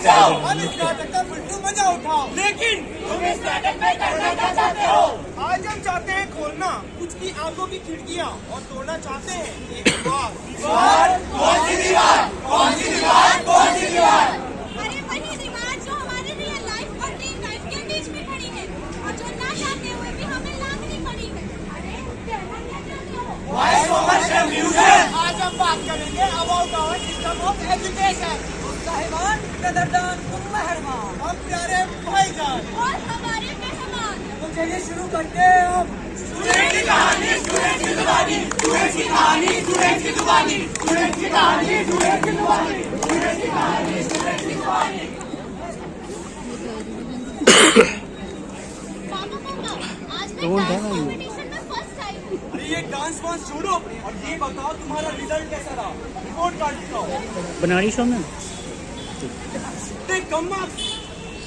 जाओ, अब इस नाटक का फुल्लू मजा उठाओ। लेकिन तुम इस नाटक में करना क्या चाहते हो? आज हम चाहते हैं खोलना कुछ की आंखों की खिड़कियाँ और तोड़ना चाहते हैं एक दीवार। दीवार? कौन सी दीवार? कौन सी दीवार? कौन सी दीवार? अरे वही दीवार जो हमारे रियल लाइफ और ड्रीम लाइफ के बीच में खड़ी है और जो ना चाहते हुए भी हमें लांघनी पड़ी है। अरे कहना क्या चाहते हो? Why so much confusion? आज हम बात करेंगे about our system of education. साहिबान, कदरदान, मेहरबान, हम प्यारे भाईजान और हमारे मेहमान। तो चलिए शुरू करते हैं हम। स्टूडेंट की कहानी, स्टूडेंट की जुबानी, स्टूडेंट की कहानी, स्टूडेंट की जुबानी, स्टूडेंट की कहानी, स्टूडेंट की जुबानी, स्टूडेंट की कहानी, स्टूडेंट की जुबानी। पापा, आज मैं डांस कॉम्पिटिशन में फर्स्ट आई हूँ। अरे ये डांस वांस छोड़ो और ये बताओ तुम्हारा रिजल्ट कैसा रहा? रिपोर्ट कार्ड दिखाओ। बनारस शो में कम मार्क्स।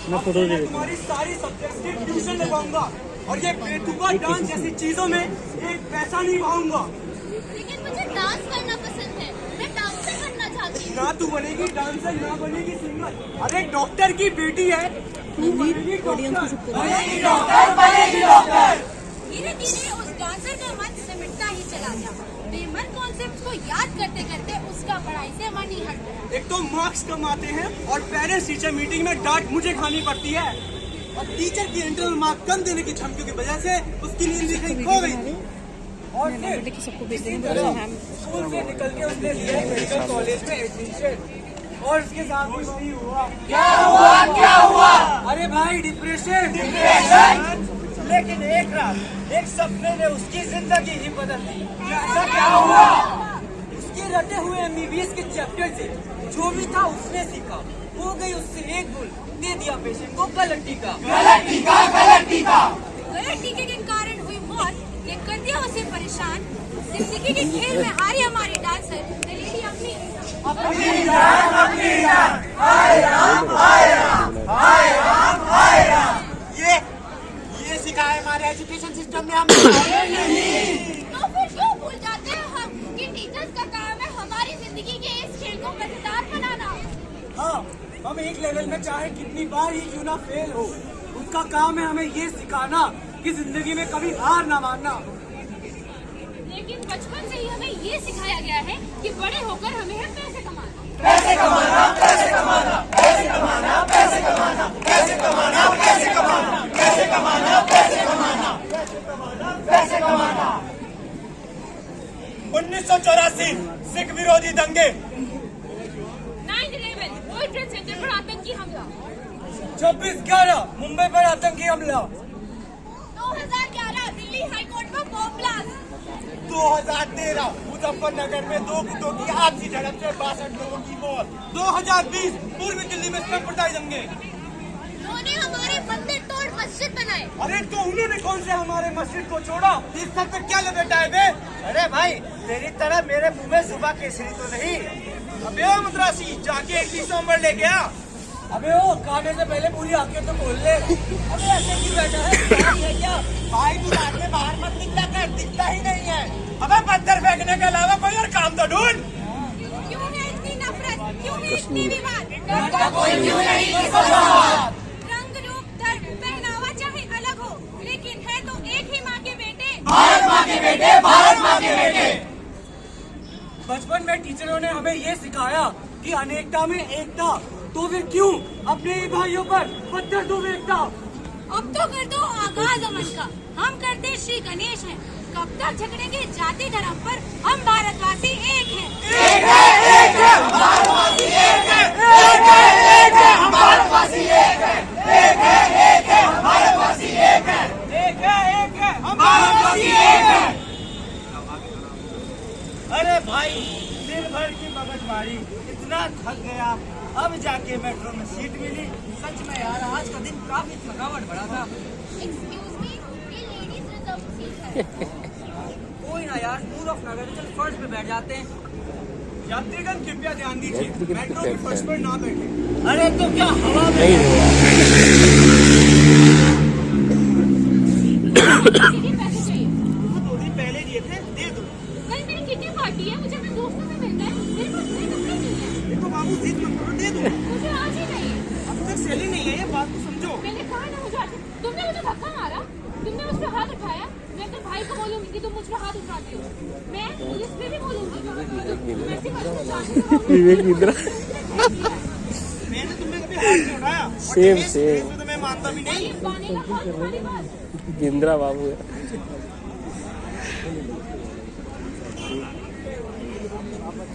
मैं फोटो दे देता तुम्हारी सारी सब्जेक्ट्स की ट्यूशन लगवाऊंगा और ये बेतुका डांस जैसी चीजों में एक पैसा नहीं पाऊंगा। लेकिन मुझे डांस करना पसंद है, मैं डांसर बनना चाहती हूँ। ना तू बनेगी डांसर, ना बनेगी सिंगर। अरे डॉक्टर की बेटी है, तू बनेगी डॉक्टर, बनेगी डॉक्टर, बनेगी डॉक्टर। धीरे धीरे उस डांसर का मन सिमटता ही चला गया। बेमन कॉन्सेप्ट को याद करते करते उसका पढ़ाई से मन ही हट गया। एक तो मार्क्स कम आते हैं और पेरेंट्स टीचर मीटिंग में डांट मुझे खानी पड़ती है। और टीचर की इंटरनल मार्क कम देने की धमकियों की वजह से उसकी नींद भी कहीं खो गई थी। और फिर इसी तरह स्कूल से निकल के उसने लिया मेडिकल कॉलेज में एडमिशन और उसके साथ कुछ नहीं हुआ। क्या हुआ? क्या हुआ? अरे भाई डिप्रेशन, डिप्रेशन। लेकिन एक रात एक सपने ने उसकी जिंदगी ही बदल दी। ऐसा क्या हुआ? उसके रटे हुए MBBS के चैप्टर से जो भी था उसने सीखा। हो गई उससे एक भूल, दे दिया पेशेंट को गलत टीका। गलत टीका, गलत टीका। गलत टीके के कारण हुई मौत ने कर दिया उसे परेशान। जिंदगी के खेल में हारी हमारी डांसर दलेरी अपनी जान, अपनी जान। हाय राम, हाय राम, हाय राम, हाय राम। ये सिखाया हमारे एजुकेशन सिस्टम में हमने नहीं। तो फिर क्यों भूल जाते हैं हम कि टीचर्स का काम है हमारी जिंदगी के इस खेल को मजेदार बनाना। हाँ, हम एक लेवल में चाहे कितनी बार ही क्यों ना फेल हो, उनका काम है हमें ये सिखाना कि जिंदगी में कभी हार ना मानना। लेकिन बचपन से ही हमें ये सिखाया गया है कि बड़े होकर हमें है पैसे कमाना। पैसे कमाना, पैसे कमाना, पैसे कमाना, पैसे कमाना, पैसे कमाना, पैसे कमाना, पैसे कमाना, पैसे कमाना, पैसे कमाना, पैसे कमाना। 1984 सिख विरोधी दंगे। 9/11 वर्ल्ड ट्रेड सेंटर पर आतंकी हमला। 26/11 मुंबई पर आतंकी हमला। 2011 दिल्ली हाईकोर्ट में बॉम्ब ब्लास्ट। 2013 मुजफ्फरनगर में 2 गुटों की आपसी झड़प से 62 लोगों की मौत। 2020 पूर्वी दिल्ली में सांप्रदायिक दंगे। उन्होंने हमारे मंदिर तोड़ मस्जिद बनाए। अरे तो उन्होंने कौन से हमारे मस्जिद को छोड़ा? इस सब पे क्या लपेटा है बे? अरे भाई तेरी तरह मेरे मुंह में सुबह केसरी तो नहीं। अबे ओ मद्रासी, जाके 21 नंबर ले गया। अबे ओ खाने से पहले पूरी आंखें तो खोल ले। अबे ऐसे क्यों बैठा है? क्या भाई तू रात में बाहर मत निकला कर, दिखता ही नहीं है। अबे पत्थर फेंकने के अलावा कोई और काम तो ढूंढ। क्यों है इतनी नफरत? क्यों है इतनी विवाद? कोई क्यों नहीं किसको जवाब? रंग रूप धर्म पहनावा चाहे अलग हो, लेकिन है तो एक ही माँ के बेटे। भारत माँ के बेटे, भारत माँ के बेटे। बचपन में टीचरों ने हमें ये सिखाया कि अनेकता में एकता, तो फिर क्यों अपने ही भाइयों पर पत्थर तो फेंकता? अब तो कर दो आगाज अमन का। हम करते श्री गणेश हैं। कब तक झगड़ेंगे जाति धर्म पर? हम भारतवासी एक हैं। एक है, एक है, हम भारतवासी एक है, एक है, एक है, हम भारतवासी एक है, एक है, एक है, हम भारतवासी एक है, एक है, एक है, हम भारतवासी एक है। अरे भाई दिन भर की मगजमारी, इतना थक गया, अब जाके मेट्रो में सीट मिली। सच में यार आज का दिन काफी थकावट भरा था। एक्सक्यूज मी, ये लेडीज रिजर्व सीट है। कोई ना यार, मूड ऑफ ना करे, चल फर्स्ट पे बैठ जाते हैं। यात्रीगण कृपया ध्यान दीजिए, मेट्रो की फर्स्ट पर ना बैठे। अरे तो क्या हवा में कितने पैसे चाहिए? 2 दिन पहले दिए थे, दे दो। कल मेरी कितनी पार्टी है, मुझे अपने दोस्तों से मिलना है। मेरे पास नए कपड़े नहीं है। देखो बाबू, जिद मत करो, दे दो। मुझे आज ही चाहिए। तुमने मुझे धक्का मारा, तुमने मुझ पर हाथ उठाया, मैं अपने भाई को बोलूंगी कि तुम मुझ पर हाथ उठाती हो, मैं पुलिस पे भी बोलूंगी तुम ऐसी मत जानती विवेक बिंद्रा मैंने तुम्हें कभी हाथ नहीं उठाया। सेम और सेम इसमें तो मैं मानता भी नहीं। ये पानी का कौन तुम्हारी बात? बिंद्रा बाबू है।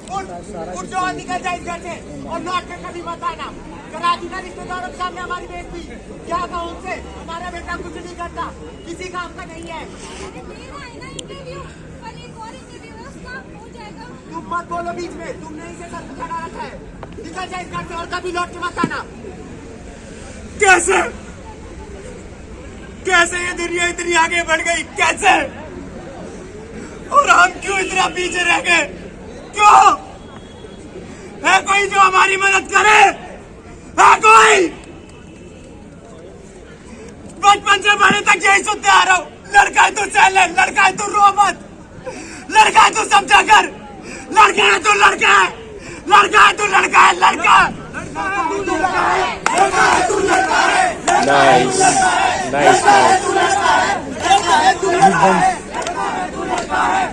उठ जाओ, निकल जाए इस घर से और लौट कर कभी मत आना। करा दी ना रिश्तेदारों के सामने हमारी बेइज्जती। क्या कहूँ उनसे? हमारा बेटा कुछ नहीं करता, किसी काम का नहीं है। अरे मेरा है ना इंटरव्यू, कल एक और इंटरव्यू है, उसका हो जाएगा। तुम मत बोलो बीच में, तुमने इसे सब खड़ा रखा है। निकल जाए इस घर से और कभी लौट के मत आना। कैसे कैसे ये दुनिया इतनी आगे बढ़ गई? कैसे? और हम क्यों इतना पीछे रह गए? क्यों? है कोई जो हमारी मदद करे? है कोई? बचपन से बड़े तक यही सुनते आ रहा हूँ, लड़का है तू चले, लड़का है तू रो मत, लड़का है तू समझा कर, लड़का है तू लड़का है, लड़का है तू लड़का है, लड़का है तू लड़का है, लड़का है तू लड़का है, नाइस नाइस लड़का है तू लड़का है, लड़का है।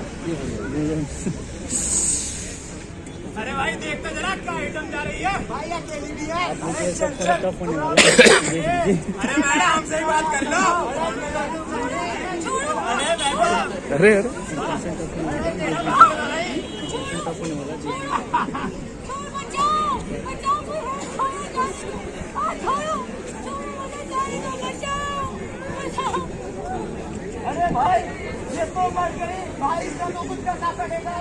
अरे भाई देख तो जरा क्या आइटम जा रही है। भाई अकेली भी है। अरे चल चल। अरे मैडम हमसे ही बात कर लो। अरे अरे बचाओ, बचाओ, कोई है, छोड़ो, बचाओ। अरे भाई ये तो मर गई भाई, इसका तो कुछ कर सकेगा,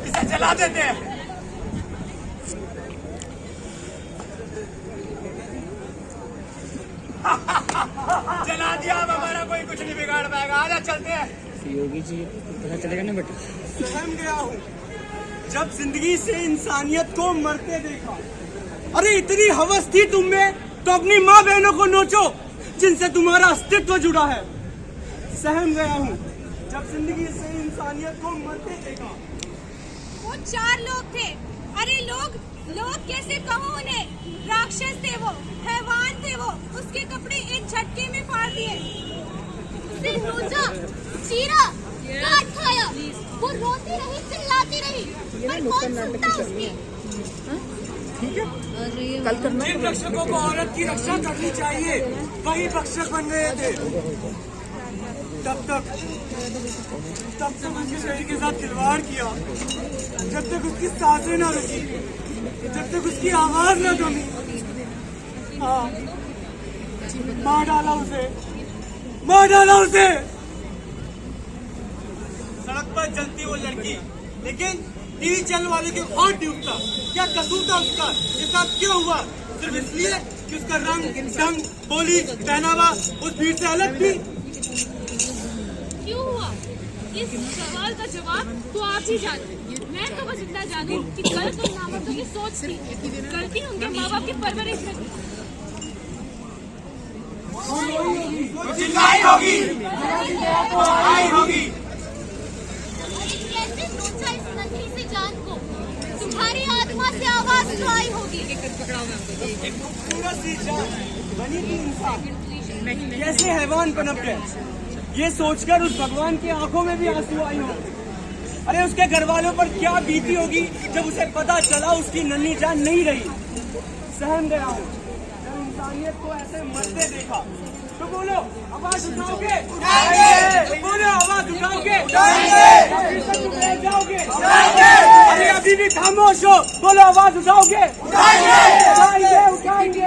इसे चला देते हैं। चला दिया, अब हमारा कोई कुछ नहीं बिगाड़ पाएगा। आजा चलते हैं। योगी जी पता चलेगा ना बेटा। सहम गया हूँ जब जिंदगी से इंसानियत को मरते देखा। अरे इतनी हवस थी तुम में तो अपनी माँ बहनों को नोचो जिनसे तुम्हारा अस्तित्व जुड़ा है। सहम गया हूँ जब जिंदगी से इंसानियत को मरते देखा। वो 4 लोग थे। अरे लोग कैसे कहूँ उन्हें? राक्षस थे वो, हैवान थे वो। उसके कपड़े एक झटके में फाड़ दिए, उसे नोचा, चीरा, काट खाया। वो रोती रही, चिल्लाती रही, पर कौन सुनता उसकी? जिन रक्षकों को औरत की रक्षा करनी चाहिए वही रक्षक बन गए थे। तब तक उसके शरीर के साथ खिलवाड़ किया, जब तक उसकी सांसें न रुकी, जब तक उसकी आवाज न थमी। हाँ, मार डाला उसे, मार डाला उसे। सड़क पर जलती वो लड़की, लेकिन टीवी चैनल वाले के हाथ डूबता। क्या कसूर था उसका? ये सब क्यों हुआ? सिर्फ इसलिए कि उसका रंग, ढंग, बोली, पहनावा उस भीड़ से अलग थी। क्यों हुआ? इस सवाल का जवाब तो आप ही जानो। मैं तो बस इतना जानू कि गलत और नामर्दों की सोच थी, गलती उनके माँ बाप की परवरिश में थी। चिल्लाई होगी, चिल्लाई होगी। अरे कैसे सोचा इस नन्ही सी जान को? तुम्हारी आत्मा से आवाज तो आई होगी। एक खूबसूरत सी जान बनी थी इंसान, कैसे हैवान पनप गए ये सोचकर उस भगवान की आंखों में भी आंसू आई हो। अरे उसके घर वालों पर क्या बीती होगी जब उसे पता चला उसकी नन्ही जान नहीं रही। सहम गया हूँ जब इंसानियत को ऐसे मरते देखा। तो बोलो आवाज उठाओगे? बोलो आवाज उठाओगे? जाओगे? अरे अभी भी खामोश हो, बोलो आवाज उठाओगे? उठाएंगे, उठाएंगे, आवाज उठाएंगे।